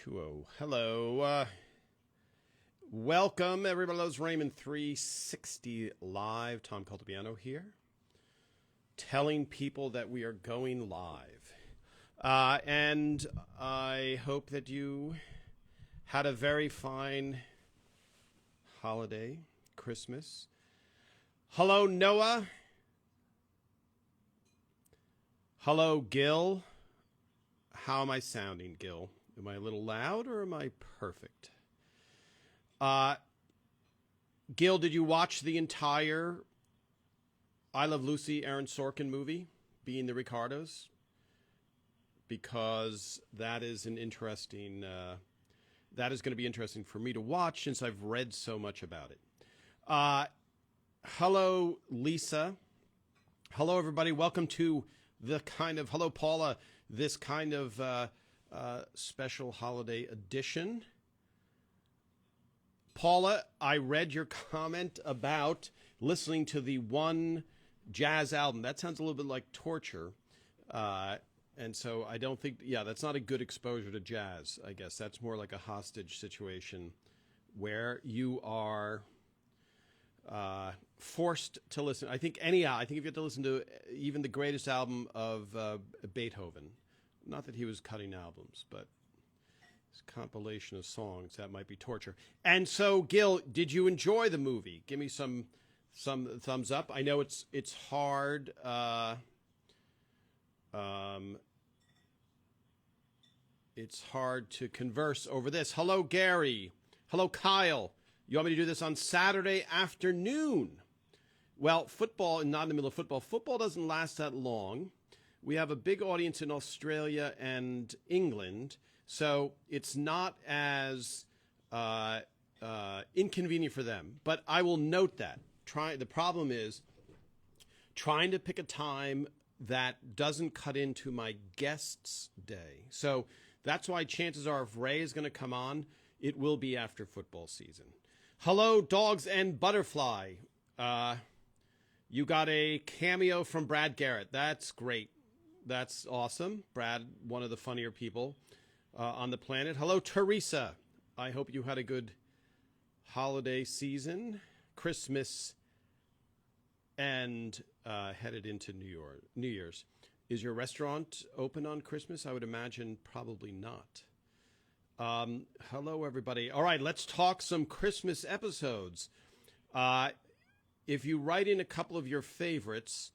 20. Hello. Welcome, everybody. That was Raymond 360 Live. Tom Caltabiano here, telling people that we are going live. And I hope that you had a very fine holiday, Christmas. Hello, Noah. Hello, Gil. How am I sounding, Gil? Am I a little loud or am I perfect? Gil, did you watch the entire I Love Lucy Aaron Sorkin movie, Being the Ricardos? Because that is an interesting, that is going to be interesting for me to watch since I've read so much about it. Hello, Lisa. Hello, everybody. Welcome to hello, Paula, this kind of special holiday edition. Paula, I read your comment about listening to the one jazz album. That sounds a little bit like torture. And so I don't think, that's not a good exposure to jazz, I guess. That's more like a hostage situation where you are forced to listen. I think if you have to listen to even the greatest album of Beethoven, not that he was cutting albums, but his compilation of songs, that might be torture. And so, Gil, did you enjoy the movie? Give me some thumbs up. I know it's hard. It's hard to converse over this. Hello, Gary. Hello, Kyle. You want me to do this on Saturday afternoon? Well, football, not in the middle of football. Football doesn't last that long. We have a big audience in Australia and England, so it's not as inconvenient for them. But I will note that. The problem is trying to pick a time that doesn't cut into my guest's day. So that's why chances are if Ray is going to come on, it will be after football season. Hello, Dogs and Butterfly. You got a cameo from Brad Garrett. That's great. That's awesome. Brad, one of the funnier people on the planet. Hello, Teresa. I hope you had a good holiday season, Christmas, and headed into New Year's. Is your restaurant open on Christmas? I would imagine probably not. Hello, everybody. All right, let's talk some Christmas episodes. If you write in a couple of your favorites,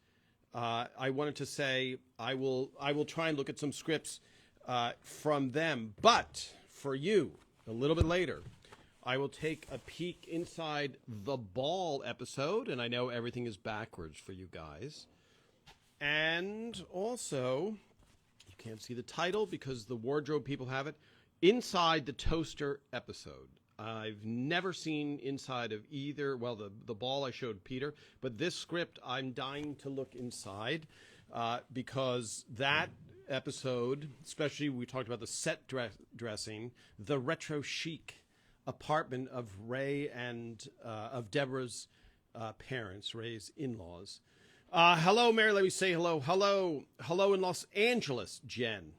I wanted to say I will try and look at some scripts from them. But for you, a little bit later, I will take a peek inside the Ball episode, and I know everything is backwards for you guys. And also, you can't see the title because the wardrobe people have it, Inside the Toaster episode. I've never seen inside of either. Well, the Ball I showed Peter, but this script I'm dying to look inside because that episode, especially we talked about the set dressing, the retro chic apartment of Ray and of Deborah's parents, Ray's in-laws. Hello, Mary. Let me say hello. Hello in Los Angeles, Jen.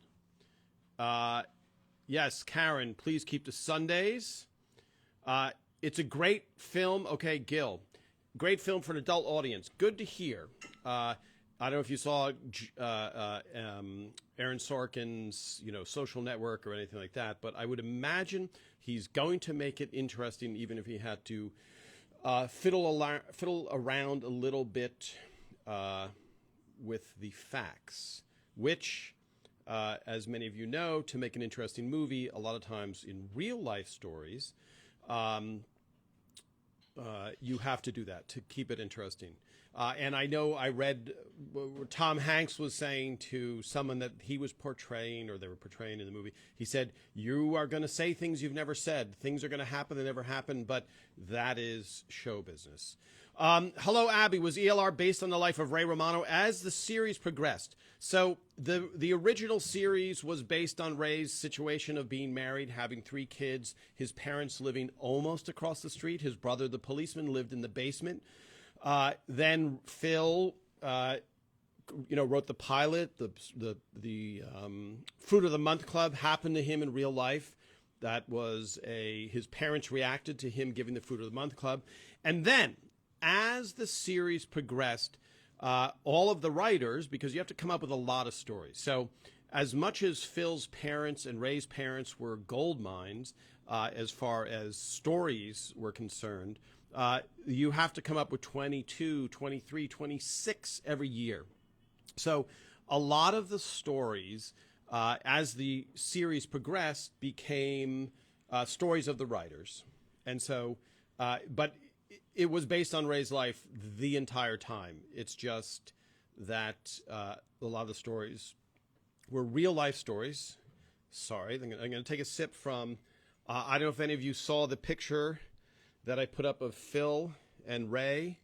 Yes, Karen, please keep the Sundays. It's a great film. Okay, Gil. Great film for an adult audience. Good to hear. I don't know if you saw Aaron Sorkin's, Social Network or anything like that, but I would imagine he's going to make it interesting, even if he had to fiddle around a little bit with the facts, which, as many of you know, to make an interesting movie, a lot of times in real life stories, you have to do that to keep it interesting. And I know I read Tom Hanks was saying to someone that he was portraying, or they were portraying in the movie, he said, you are going to say things you've never said. Things are going to happen that never happened, but that is show business. Hello, Abby. Was ELR based on the life of Ray Romano as the series progressed? So the original series was based on Ray's situation of being married, having 3 kids, his parents living almost across the street. His brother, the policeman, lived in the basement. Then Phil, wrote the pilot. The Fruit of the Month Club happened to him in real life. That was his parents reacted to him giving the Fruit of the Month Club. And then, as the series progressed, all of the writers, because you have to come up with a lot of stories. So as much as Phil's parents and Ray's parents were gold mines as far as stories were concerned, you have to come up with 22, 23, 26 every year. So a lot of the stories, as the series progressed, became stories of the writers. And so, but it was based on Ray's life the entire time. It's just that a lot of the stories were real life stories. Sorry, I'm going to take a sip from, I don't know if any of you saw the picture that I put up of Phil and Ray.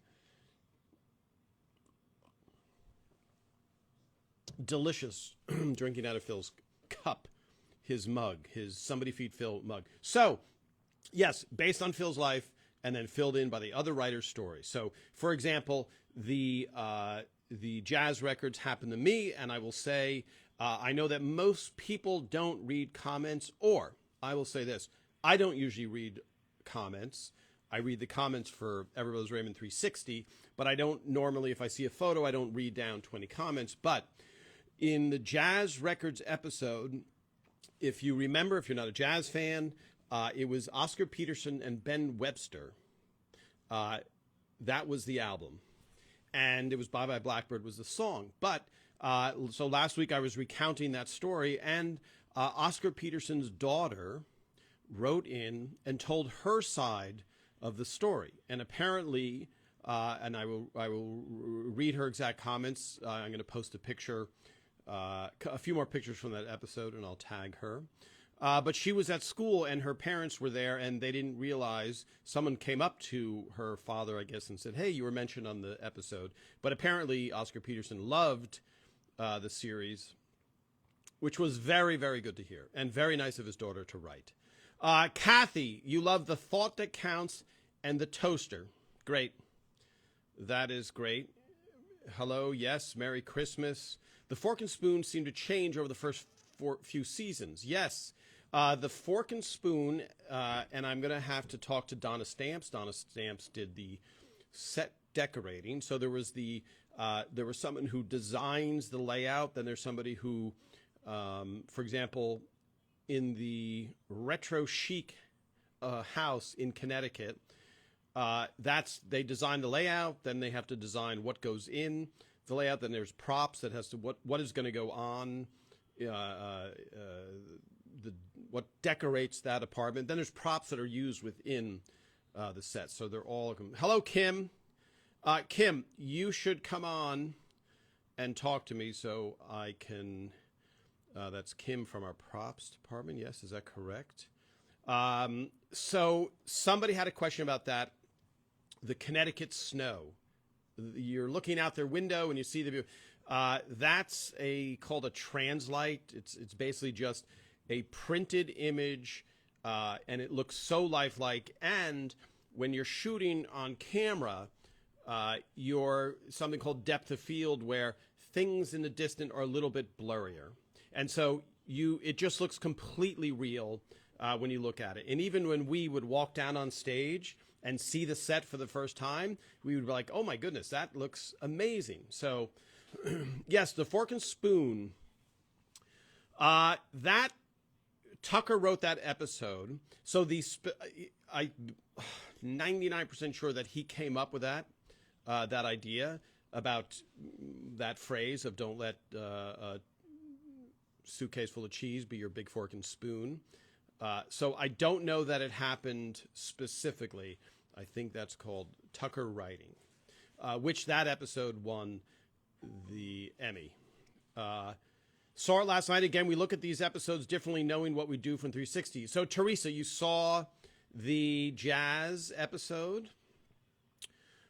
Delicious drinking out of Phil's cup, his mug, his Somebody Feed Phil mug. So, yes, based on Phil's life and then filled in by the other writers' stories. So, for example, the jazz records happened to me, and I will say, I know that most people don't read comments, or I will say this, I don't usually read comments. I read the comments for Everybody's Raymond 360, but I don't normally, if I see a photo, I don't read down 20 comments. But in the Jazz Records episode, if you remember, if you're not a jazz fan, it was Oscar Peterson and Ben Webster. That was the album. And it was Bye Bye Blackbird was the song. But so last week I was recounting that story, and Oscar Peterson's daughter wrote in and told her side of the story. And apparently, and I will read her exact comments. I'm going to post a picture, a few more pictures from that episode, and I'll tag her. But she was at school, and her parents were there, and they didn't realize. Someone came up to her father, I guess, and said, "Hey, you were mentioned on the episode." But apparently, Oscar Peterson loved the series, which was very, very good to hear, and very nice of his daughter to write. Kathy, you love the thought that counts and the toaster. Great. That is great. Hello, yes, Merry Christmas. The fork and spoon seem to change over the first few seasons. Yes, the fork and spoon, and I'm going to have to talk to Donna Stamps. Donna Stamps did the set decorating. So there was there was someone who designs the layout. Then there's somebody who, for example, in the retro chic house in Connecticut, they design the layout. Then they have to design what goes in the layout. Then there's props that has to what is going to go on. What decorates that apartment. Then there's props that are used within the set. So they're all. Hello, Kim. Kim, you should come on and talk to me so I can. That's Kim from our props department. Yes, is that correct? So somebody had a question about that. The Connecticut snow. You're looking out their window and you see the view. That's called a translite. It's basically just a printed image, and it looks so lifelike. And when you're shooting on camera, you're something called depth of field, where things in the distance are a little bit blurrier. And so it just looks completely real when you look at it. And even when we would walk down on stage and see the set for the first time, we would be like, oh my goodness, that looks amazing. So yes, the fork and spoon, that Tucker wrote that episode. So I'm 99% sure that he came up with that idea about that phrase of don't let a suitcase full of cheese be your big fork and spoon. So I don't know that it happened specifically. I think that's called Tucker writing, which that episode won the Emmy. Saw it last night. Again, we look at these episodes differently, knowing what we do from 360. So, Teresa, you saw the jazz episode.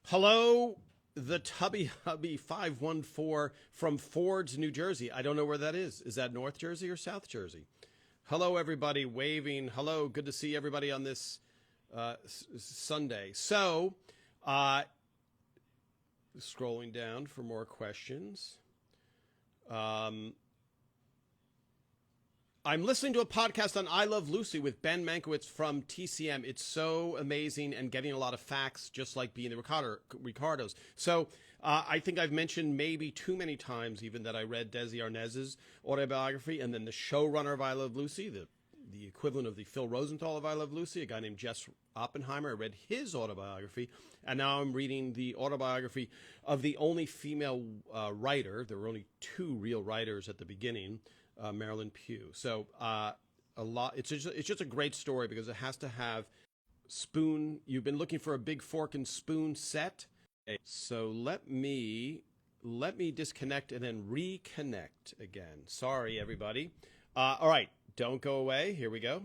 Hello, the Tubby Hubby 514 from Fords, New Jersey. I don't know where that is. Is that North Jersey or South Jersey? Hello, everybody waving. Hello, good to see everybody on this Sunday. So, scrolling down for more questions. I'm listening to a podcast on I Love Lucy with Ben Mankiewicz from TCM. It's so amazing and getting a lot of facts, just like being the Ricardos. So I think I've mentioned maybe too many times even that I read Desi Arnaz's autobiography, and then the showrunner of I Love Lucy, the equivalent of the Phil Rosenthal of I Love Lucy, a guy named Jess Oppenheimer. I read his autobiography, and now I'm reading the autobiography of the only female writer. There were only two real writers at the beginning, Marilyn Pugh. So a lot. It's just a great story because it has to have spoon. You've been looking for a big fork and spoon set. So let me disconnect and then reconnect again. Sorry, everybody. All right, don't go away. Here we go.